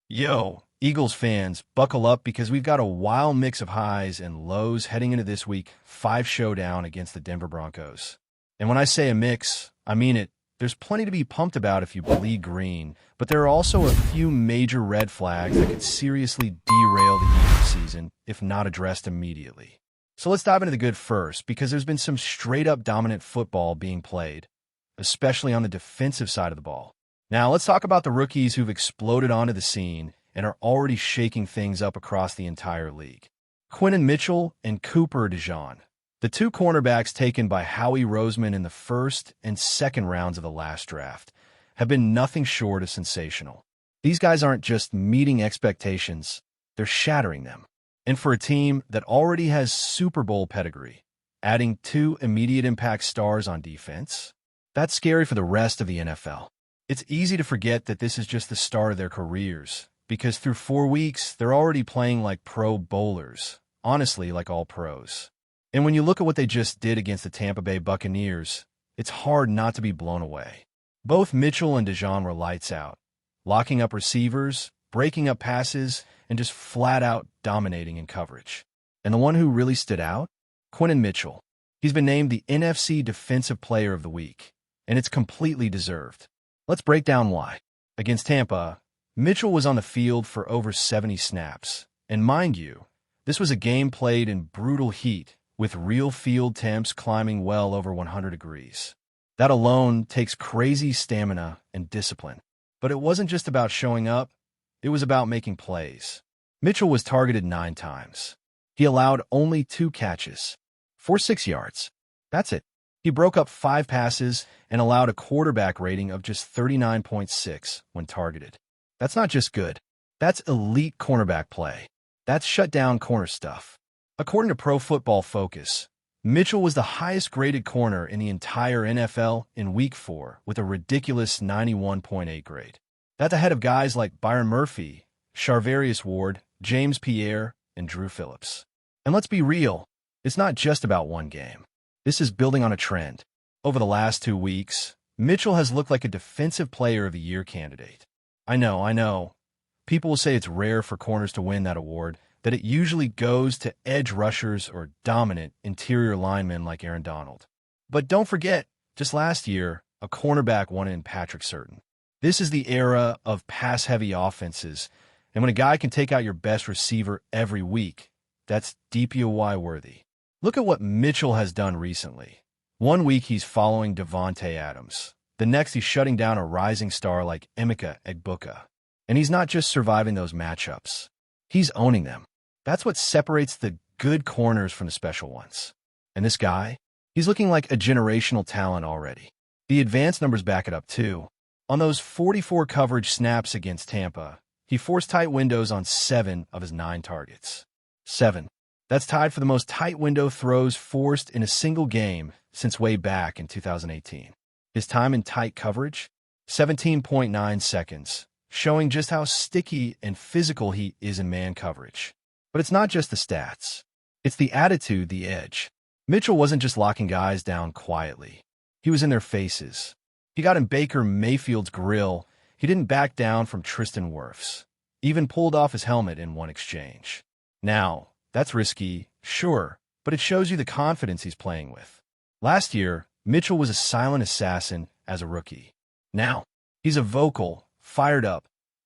Yo, Eagles fans, buckle up because we've got a wild mix of highs and lows heading into this week 5 showdown against the Denver Broncos. And when I say a mix, I mean it. There's plenty to be pumped about if you bleed green, but there are also a few major red flags that could seriously derail the Eagles season if not addressed immediately. So let's dive into the good first, because there's been some straight-up dominant football being played, especially on the defensive side of the ball. Now, let's talk about the rookies who've exploded onto the scene and are already shaking things up across the entire league. Quinton Mitchell and Cooper DeJean, the two cornerbacks taken by Howie Roseman in the first and second rounds of the last draft, have been nothing short of sensational. These guys aren't just meeting expectations, they're shattering them. And for a team that already has Super Bowl pedigree, adding two immediate impact stars on defense, that's scary for the rest of the NFL. It's easy to forget that this is just the start of their careers, because through 4 weeks, they're already playing like pro bowlers, honestly, like all pros. And when you look at what they just did against the Tampa Bay Buccaneers, it's hard not to be blown away. Both Mitchell and DeJean were lights out, locking up receivers, breaking up passes, and just flat out dominating in coverage. And the one who really stood out? Quinton Mitchell. He's been named the NFC Defensive Player of the Week, and it's completely deserved. Let's break down why. Against Tampa, Mitchell was on the field for over 70 snaps. And mind you, this was a game played in brutal heat, with real field temps climbing well over 100 degrees. That alone takes crazy stamina and discipline. But it wasn't just about showing up, it was about making plays. Mitchell was targeted 9 times. He allowed only 2 catches, for 6 yards. That's it. He broke up 5 passes and allowed a quarterback rating of just 39.6 when targeted. That's not just good. That's elite cornerback play. That's shutdown corner stuff. According to Pro Football Focus, Mitchell was the highest-graded corner in the entire NFL in Week 4 with a ridiculous 91.8 grade. That's ahead of guys like Byron Murphy, Charvarius Ward, James Pierre, and Drew Phillips. And let's be real, it's not just about one game. This is building on a trend. Over the last 2 weeks, Mitchell has looked like a Defensive Player of the Year candidate. I know. People will say it's rare for corners to win that award, that it usually goes to edge rushers or dominant interior linemen like Aaron Donald. But don't forget, just last year, a cornerback won it in Patrick Surtain. This is the era of pass-heavy offenses, and when a guy can take out your best receiver every week, that's DPOY worthy. Look at what Mitchell has done recently. 1 week he's following Devontae Adams. The next he's shutting down a rising star like Emeka Egbuka. And he's not just surviving those matchups. He's owning them. That's what separates the good corners from the special ones. And this guy, he's looking like a generational talent already. The advanced numbers back it up too. On those 44 coverage snaps against Tampa, he forced tight windows on 7 of his 9 targets. 7. That's tied for the most tight window throws forced in a single game since way back in 2018. His time in tight coverage? 17.9 seconds, showing just how sticky and physical he is in man coverage. But it's not just the stats. It's the attitude, the edge. Mitchell wasn't just locking guys down quietly. He was in their faces. He got in Baker Mayfield's grill. He didn't back down from Tristan Wirfs. Even pulled off his helmet in one exchange. Now, that's risky, sure, but it shows you the confidence he's playing with. Last year, Mitchell was a silent assassin as a rookie. Now, he's a vocal, fired up,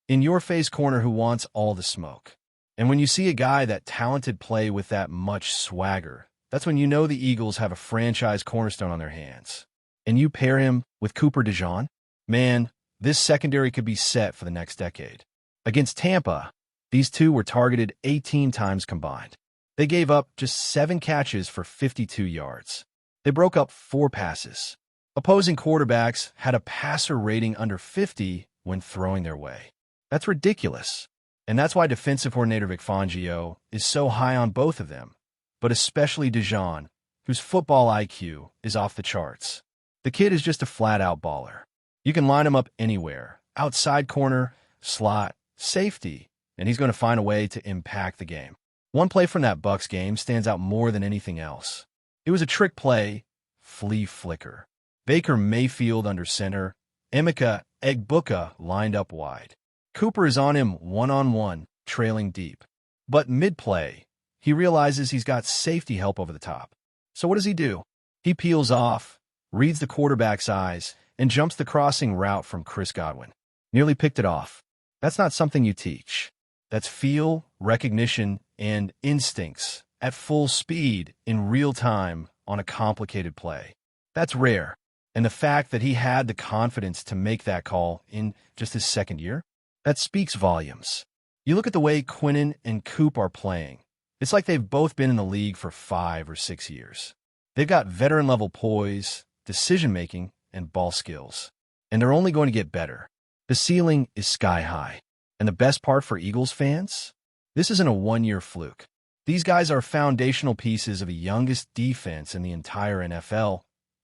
in-your-face corner who wants all the smoke. And when you see a guy that talented play with that much swagger, that's when you know the Eagles have a franchise cornerstone on their hands. And you pair him with Cooper DeJean? Man, this secondary could be set for the next decade. Against Tampa, these two were targeted 18 times combined. They gave up just 7 catches for 52 yards. They broke up 4 passes. Opposing quarterbacks had a passer rating under 50 when throwing their way. That's ridiculous. And that's why defensive coordinator Vic Fangio is so high on both of them, but especially DeJean, whose football IQ is off the charts. The kid is just a flat-out baller. You can line him up anywhere, outside corner, slot, safety, and he's going to find a way to impact the game. One play from that Bucs game stands out more than anything else. It was a trick play, flea flicker. Baker Mayfield under center, Emeka Egbuka lined up wide. Cooper is on him one-on-one, trailing deep. But mid-play, he realizes he's got safety help over the top. So what does he do? He peels off, reads the quarterback's eyes, and jumps the crossing route from Chris Godwin. Nearly picked it off. That's not something you teach. That's feel, recognition, and instincts at full speed in real time on a complicated play. That's rare. And the fact that he had the confidence to make that call in just his second year, that speaks volumes. You look at the way Quinnen and Coop are playing. It's like they've both been in the league for 5 or 6 years. They've got veteran-level poise, decision-making, and ball skills. And they're only going to get better. The ceiling is sky high. And the best part for Eagles fans? This isn't a one-year fluke. These guys are foundational pieces of the youngest defense in the entire NFL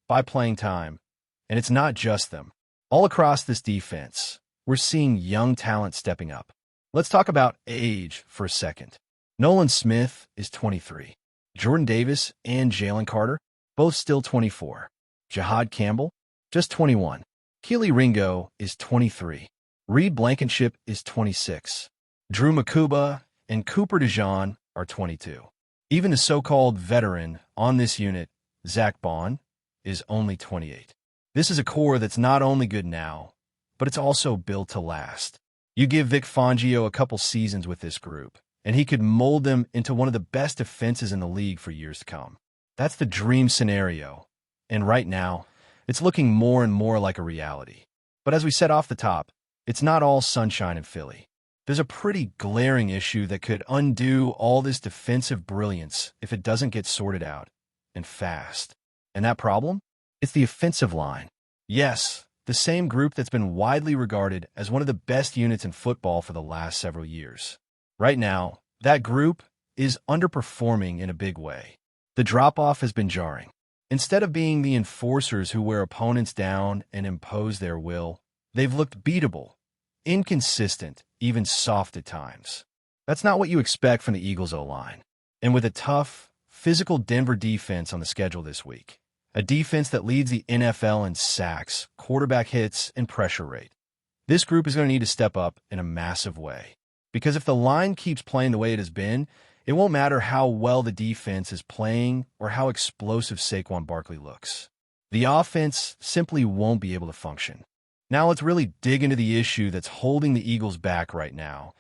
by playing time. And it's not just them. All across this defense, we're seeing young talent stepping up. Let's talk about age for a second. Nolan Smith is 23. Jordan Davis and Jalen Carter, both still 24. Jahad Campbell, just 21. Keely Ringo is 23. Reed Blankenship is 26. Drew Makuba and Cooper DeJean are 22. Even the so-called veteran on this unit, Zach Bond, is only 28. This is a core that's not only good now, but it's also built to last. You give Vic Fangio a couple seasons with this group, and he could mold them into one of the best defenses in the league for years to come. That's the dream scenario, and right now, it's looking more and more like a reality. But as we said off the top, it's not all sunshine in Philly. There's a pretty glaring issue that could undo all this defensive brilliance if it doesn't get sorted out, and fast. And that problem? It's the offensive line. Yes, the same group that's been widely regarded as one of the best units in football for the last several years. Right now, that group is underperforming in a big way. The drop-off has been jarring. Instead of being the enforcers who wear opponents down and impose their will, they've looked beatable, inconsistent, even soft at times. That's not what you expect from the Eagles' O-line. And with a tough, physical Denver defense on the schedule this week, a defense that leads the NFL in sacks, quarterback hits, and pressure rate, this group is going to need to step up in a massive way. Because if the line keeps playing the way it has been, it won't matter how well the defense is playing or how explosive Saquon Barkley looks. The offense simply won't be able to function. Now let's really dig into the issue that's holding the Eagles back right now.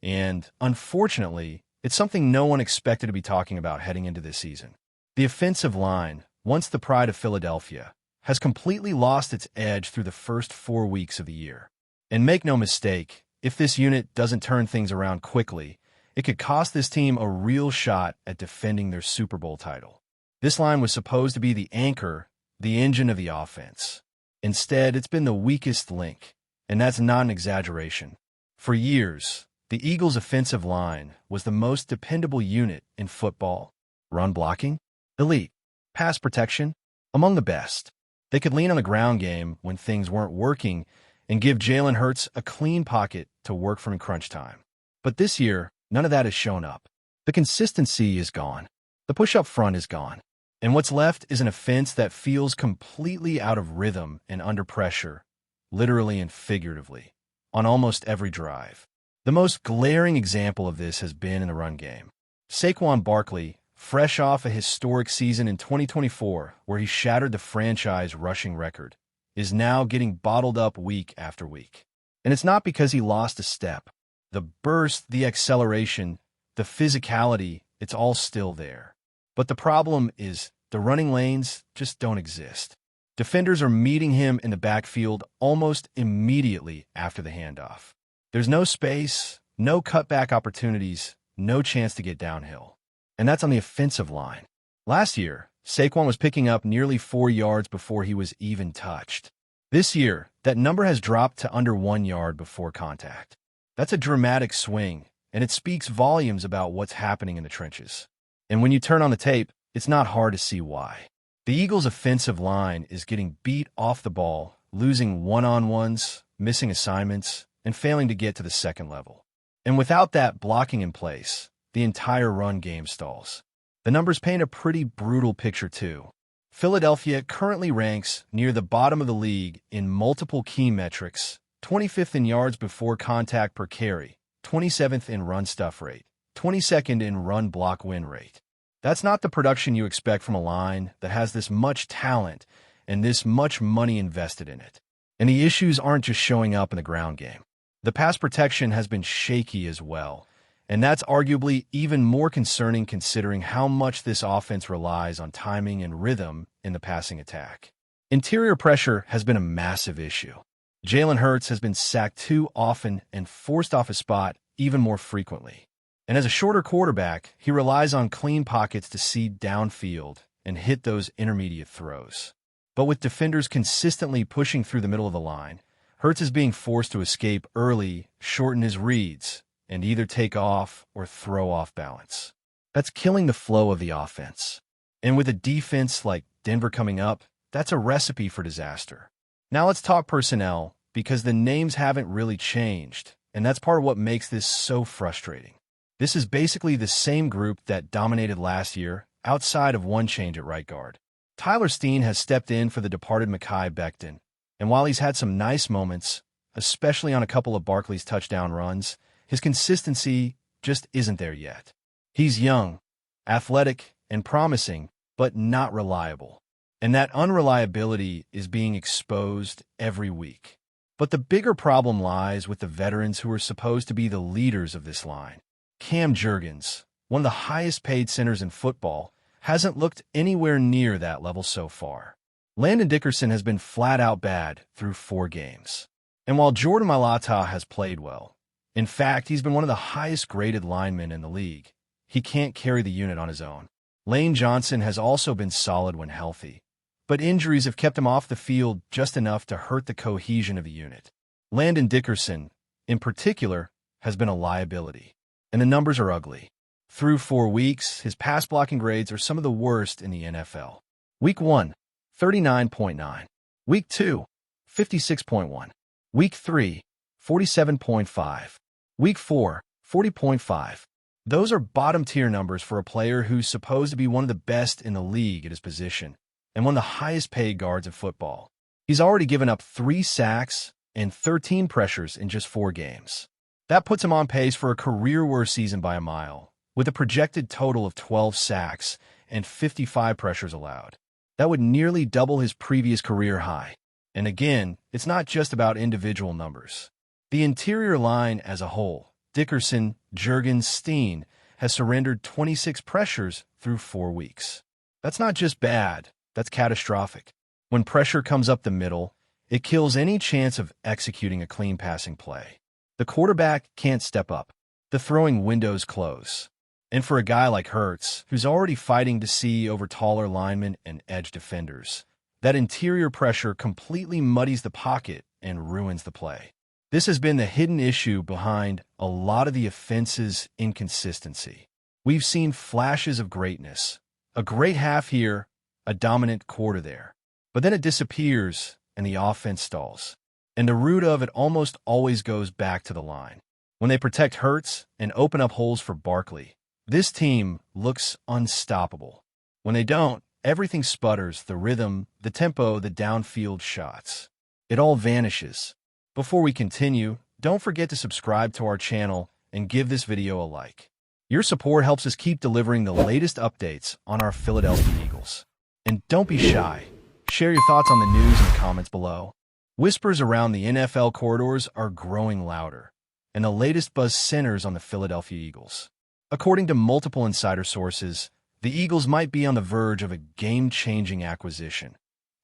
And unfortunately, it's something no one expected to be talking about heading into this season. The offensive line, once the pride of Philadelphia, has completely lost its edge through the first 4 weeks of the year. And make no mistake, if this unit doesn't turn things around quickly, it could cost this team a real shot at defending their Super Bowl title. This line was supposed to be the anchor, the engine of the offense. Instead, it's been the weakest link, and that's not an exaggeration. For years, the Eagles' offensive line was the most dependable unit in football. Run blocking? Elite. Pass protection? Among the best. They could lean on the ground game when things weren't working and give Jalen Hurts a clean pocket to work from in crunch time. But this year, none of that has shown up. The consistency is gone. The push-up front is gone. And what's left is an offense that feels completely out of rhythm and under pressure, literally and figuratively, on almost every drive. The most glaring example of this has been in the run game. Saquon Barkley, fresh off a historic season in 2024 where he shattered the franchise rushing record, is now getting bottled up week after week. And it's not because he lost a step. The burst, the acceleration, the physicality, it's all still there. But the problem is the running lanes just don't exist. Defenders are meeting him in the backfield almost immediately after the handoff. There's no space, no cutback opportunities, no chance to get downhill. And that's on the offensive line. Last year, Saquon was picking up nearly 4 yards before he was even touched. This year, that number has dropped to under 1 yard before contact. That's a dramatic swing, and it speaks volumes about what's happening in the trenches. And when you turn on the tape, it's not hard to see why. The Eagles' offensive line is getting beat off the ball, losing one-on-ones, missing assignments, and failing to get to the second level. And without that blocking in place, the entire run game stalls. The numbers paint a pretty brutal picture too. Philadelphia currently ranks near the bottom of the league in multiple key metrics, 25th in yards before contact per carry, 27th in run stuff rate, 22nd in run block win rate. That's not the production you expect from a line that has this much talent and this much money invested in it. And the issues aren't just showing up in the ground game. The pass protection has been shaky as well, and that's arguably even more concerning considering how much this offense relies on timing and rhythm in the passing attack. Interior pressure has been a massive issue. Jalen Hurts has been sacked too often and forced off his spot even more frequently. And as a shorter quarterback, he relies on clean pockets to seed downfield and hit those intermediate throws. But with defenders consistently pushing through the middle of the line, Hurts is being forced to escape early, shorten his reads, and either take off or throw off balance. That's killing the flow of the offense. And with a defense like Denver coming up, that's a recipe for disaster. Now let's talk personnel, because the names haven't really changed, and that's part of what makes this so frustrating. This is basically the same group that dominated last year, outside of one change at right guard. Tyler Steen has stepped in for the departed Mekhi Becton, and while he's had some nice moments, especially on a couple of Barkley's touchdown runs, his consistency just isn't there yet. He's young, athletic, and promising, but not reliable. And that unreliability is being exposed every week. But the bigger problem lies with the veterans who are supposed to be the leaders of this line. Cam Jurgens, one of the highest-paid centers in football, hasn't looked anywhere near that level so far. Landon Dickerson has been flat-out bad through 4 games. And while Jordan Mailata has played well, in fact, he's been one of the highest-graded linemen in the league, he can't carry the unit on his own. Lane Johnson has also been solid when healthy, but injuries have kept him off the field just enough to hurt the cohesion of the unit. Landon Dickerson, in particular, has been a liability, and the numbers are ugly. Through 4 weeks, his pass-blocking grades are some of the worst in the NFL. Week 1, 39.9. Week 2, 56.1. Week 3, 47.5. Week 4, 40.5. Those are bottom-tier numbers for a player who's supposed to be one of the best in the league at his position and one of the highest-paid guards in football. He's already given up 3 sacks and 13 pressures in just 4 games. That puts him on pace for a career-worst season by a mile, with a projected total of 12 sacks and 55 pressures allowed. That would nearly double his previous career high. And again, it's not just about individual numbers. The interior line as a whole, Dickerson, Jurgens, Steen, has surrendered 26 pressures through 4 weeks. That's not just bad, that's catastrophic. When pressure comes up the middle, it kills any chance of executing a clean passing play. The quarterback can't step up. The throwing windows close. And for a guy like Hurts, who's already fighting to see over taller linemen and edge defenders, that interior pressure completely muddies the pocket and ruins the play. This has been the hidden issue behind a lot of the offense's inconsistency. We've seen flashes of greatness, a great half here, a dominant quarter there. But then it disappears and the offense stalls. And the root of it almost always goes back to the line. When they protect Hurts and open up holes for Barkley, this team looks unstoppable. When they don't, everything sputters, the rhythm, the tempo, the downfield shots. It all vanishes. Before we continue, don't forget to subscribe to our channel and give this video a like. Your support helps us keep delivering the latest updates on our Philadelphia Eagles. And don't be shy. Share your thoughts on the news in the comments below. Whispers around the NFL corridors are growing louder, and the latest buzz centers on the Philadelphia Eagles. According to multiple insider sources, the Eagles might be on the verge of a game-changing acquisition.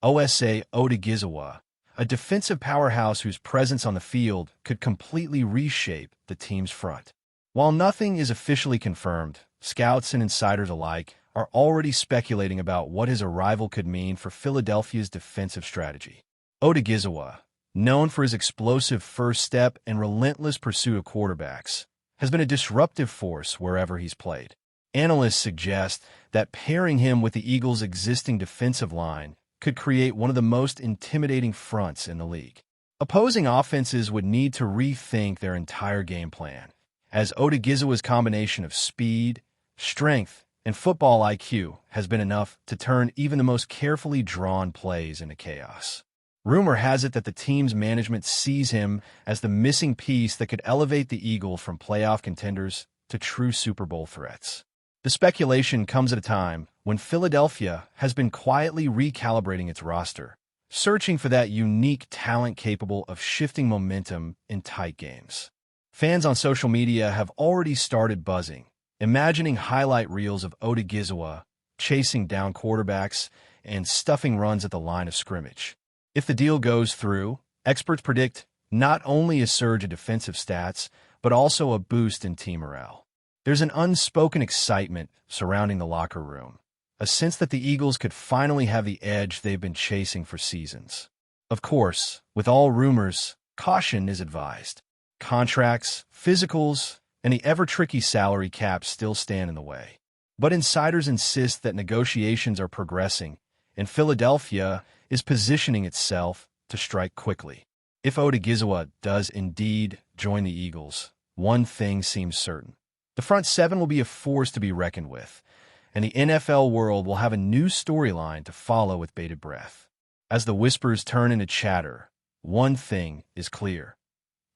Osa Odighizuwa, a defensive powerhouse whose presence on the field could completely reshape the team's front. While nothing is officially confirmed, scouts and insiders alike are already speculating about what his arrival could mean for Philadelphia's defensive strategy. Odighizuwa, known for his explosive first step and relentless pursuit of quarterbacks, has been a disruptive force wherever he's played. Analysts suggest that pairing him with the Eagles' existing defensive line could create one of the most intimidating fronts in the league. Opposing offenses would need to rethink their entire game plan, as Odighizuwa's combination of speed, strength, and football IQ has been enough to turn even the most carefully drawn plays into chaos. Rumor has it that the team's management sees him as the missing piece that could elevate the Eagles from playoff contenders to true Super Bowl threats. The speculation comes at a time when Philadelphia has been quietly recalibrating its roster, searching for that unique talent capable of shifting momentum in tight games. Fans on social media have already started buzzing, imagining highlight reels of Odighizuwa chasing down quarterbacks and stuffing runs at the line of scrimmage. If the deal goes through, experts predict not only a surge in defensive stats, but also a boost in team morale. There's an unspoken excitement surrounding the locker room, a sense that the Eagles could finally have the edge they've been chasing for seasons. Of course, with all rumors, caution is advised. Contracts, physicals, and the ever-tricky salary cap still stand in the way. But insiders insist that negotiations are progressing, and Philadelphia is positioning itself to strike quickly. If Odighizuwa does indeed join the Eagles, one thing seems certain. The front seven will be a force to be reckoned with, and the NFL world will have a new storyline to follow with bated breath. As the whispers turn into chatter, one thing is clear.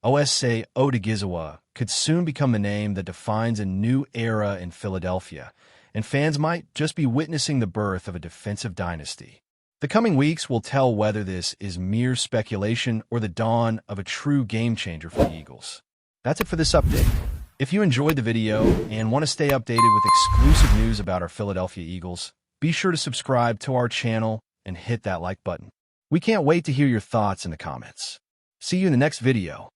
Osa Odighizuwa could soon become the name that defines a new era in Philadelphia, and fans might just be witnessing the birth of a defensive dynasty. The coming weeks will tell whether this is mere speculation or the dawn of a true game-changer for the Eagles. That's it for this update. If you enjoyed the video and want to stay updated with exclusive news about our Philadelphia Eagles, be sure to subscribe to our channel and hit that like button. We can't wait to hear your thoughts in the comments. See you in the next video.